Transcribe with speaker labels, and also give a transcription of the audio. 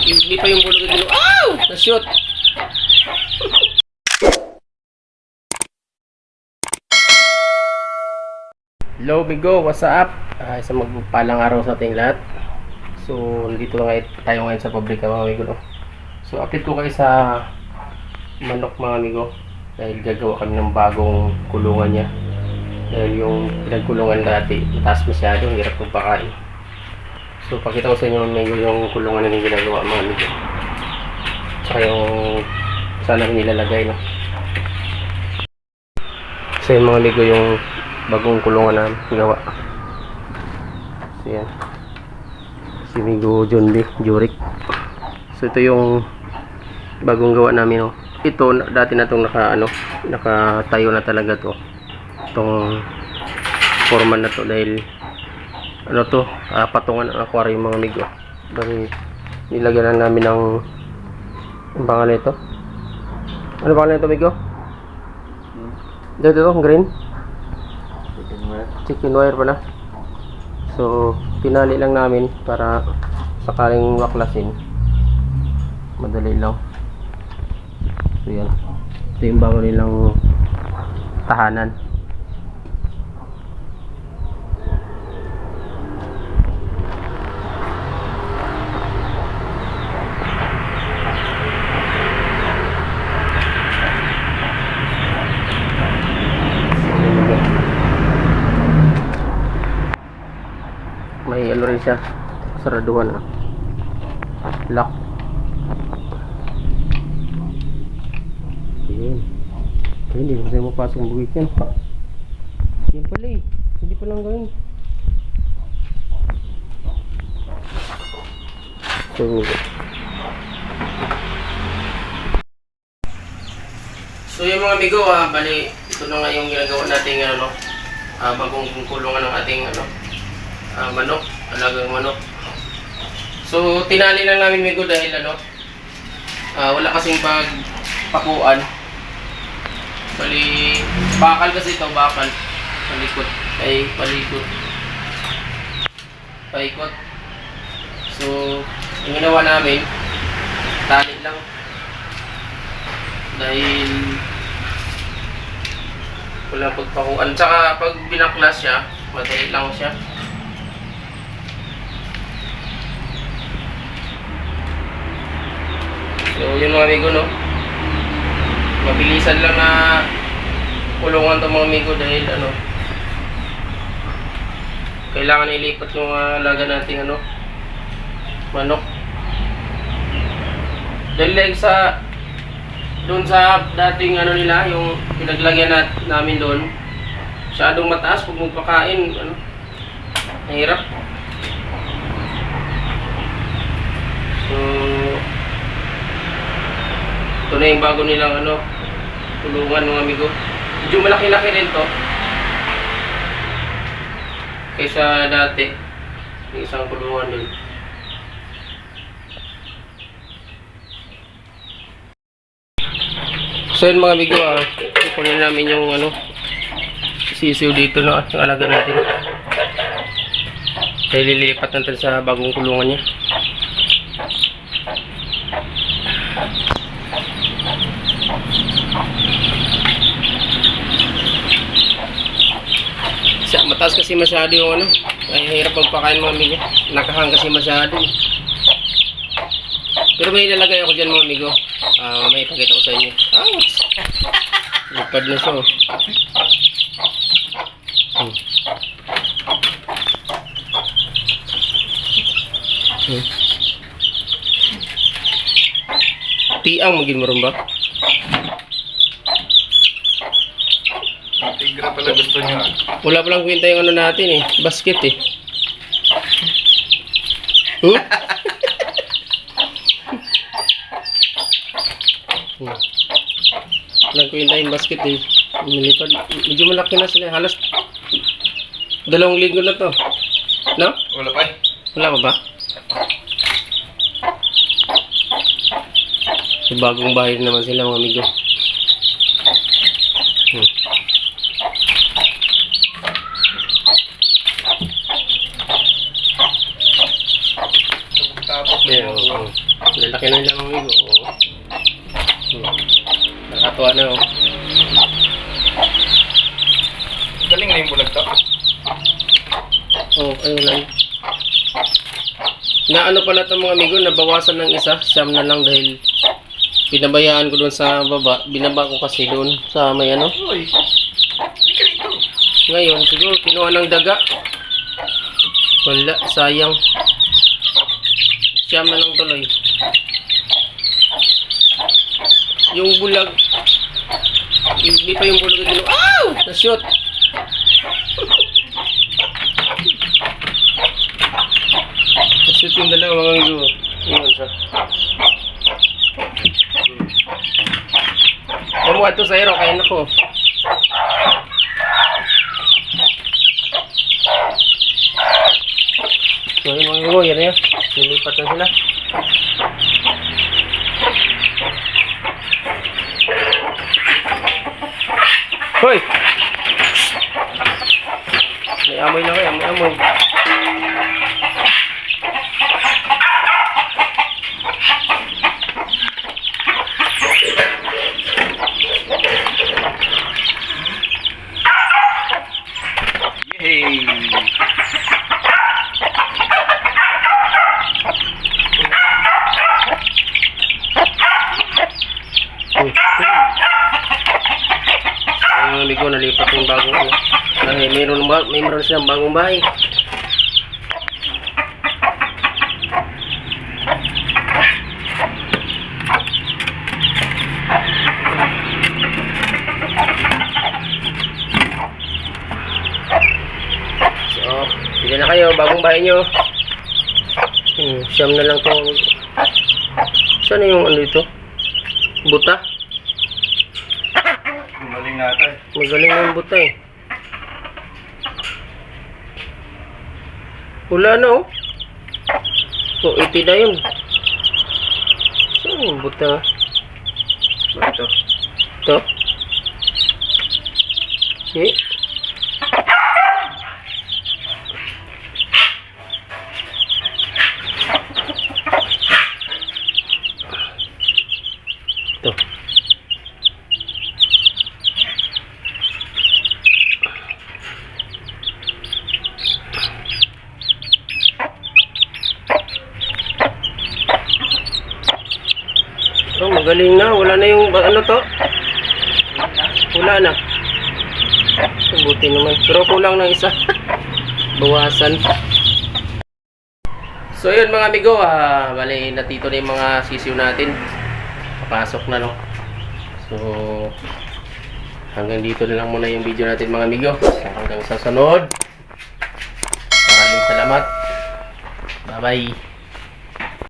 Speaker 1: Hindi pa yung bulog dito. Ow! Na-shoot! Hello, Bigo. What's up? Isang magpalang araw sa ating lahat. So, nandito tayo ngayon sa pabrika, mga amigo. No? So, update ko kayo sa manok, mga amigo. Dahil gagawa kami ng bagong kulungan niya. Dahil yung pinagkulungan dati, mataas masyado, hirap magpakain. So, pakita ko sa inyo, amigo, yung kulungan na ginagawa, mga amigo. Tsaka yung sana nilalagay, no? So, yung mga amigo, yung bagong kulungan na gawa. So yan, si Migo John B. Juric. So ito yung bagong gawa namin, no? Ito dati na itong nakatayo na talaga to, itong forman na to, dahil ano to, patungan ang aquarium, mga amigo. Dahil nilagyan na namin ng ang pangalan ito, ano pangalan ito, Migo? Dito green chicken wire pala. So tinali lang namin para sakaling waklasin madali lang. So yan, ito yung bago nilang tahanan. May ano rin siya, saraduhan na lock. Ayun, hindi ko kasi mapasok ang bugit yan. Yan pala eh, hindi pa lang gawin. So yung mga amigo, bali ito na nga yung ginagawa nating bagong kulungan ng ating manok, alagang manok. So tinali lang namin, Migo, dahil wala kasing pagpakuan. Bali bakal kasi ito, bakal palikot ay paikot. So yung ginawa namin, tali lang, dahil walang pagpakuan. Tsaka pag binaklas siya, madali lang siya. So yun, mga amigo, no, mabilisan lang na kulungan to, mga amigo, dahil kailangan ilipat yung alaga nating manok. Dahil like doon sa dating nila, yung pinaglagyan namin doon, masyadong mataas pag magpakain, mahirap. So ito na yung bago nilang tulungan, mga amigo. Medyo malaki-laki rin to kaysa dati yung isang kulungan dun. So yun, mga amigo, kukunin namin yung sisiw dito, no, yung alaga natin. Kaya lilipat natin sa bagong kulungan niya. Mataas kasi masyado yung ay hirap magpakain, mga amigo. Nakahang kasi masyado. Pero may ilalagay ako dyan, mga amigo. May ipakita ko sa inyo. Ouch! Lipad na siya. Tiang maging marumba.
Speaker 2: Tigra pala gusto nyo.
Speaker 1: Wala palang kwenta yung natin basket eh. Walang kwenta yung basket eh. Nilipad. Medyo malaki na sila. Halos 2 linggo na to. No?
Speaker 2: Wala pa eh.
Speaker 1: Wala pa ba? So, bagong bahay naman sila, mga amigo. Tapos
Speaker 2: Yeah.
Speaker 1: Oo. Lalaki na lang ang amigo. Oo. Nakatuwa na oh.
Speaker 2: Galing na yung bulag to.
Speaker 1: Oh, ayun lang. Na ano pala itong mga amigo, nabawasan ng isa, siyam na lang dahil pinabayaan ko doon sa baba. Binaba ko kasi doon sa may ano.
Speaker 2: Uy, hindi ka rito.
Speaker 1: Ngayon, siguro kinuha ng daga. Wala, sayang. Siyam na lang tuloy. Yung bulag, hindi pa yung bulag dito. Ow! Na-shoot! Na-shoot yung dalawa mga amigo. Yun siya. Kumuha ito sa aero, kaya nako. So yun mga amigo, yan na yun. Nilipat na sila. Hoy! May amoy na kayo, may amoy.
Speaker 2: Yay!
Speaker 1: Ang amigo, nalipat yung bagong ano. Mayroon silang bagong bahay. So, pili na kayo, bagong bahay nyo. Siyam na lang to. Saan yung ano ito? Buta?
Speaker 2: Galing natin.
Speaker 1: Magaling na yung buta eh. Wala na oh. Oh, 80 na yun. Saan yung buta?
Speaker 2: Ito.
Speaker 1: Ito? Eh? Ito. Oh, magaling na. Wala na yung ano to. Wala na. Buti naman. Pero kulang ng isa. Bawasan. So yun mga amigo, bali natito na yung mga sisiw natin. Papasok na no. So hanggang dito na lang muna yung video natin mga amigo. Hanggang sa sunod. Maraming salamat. Bye bye.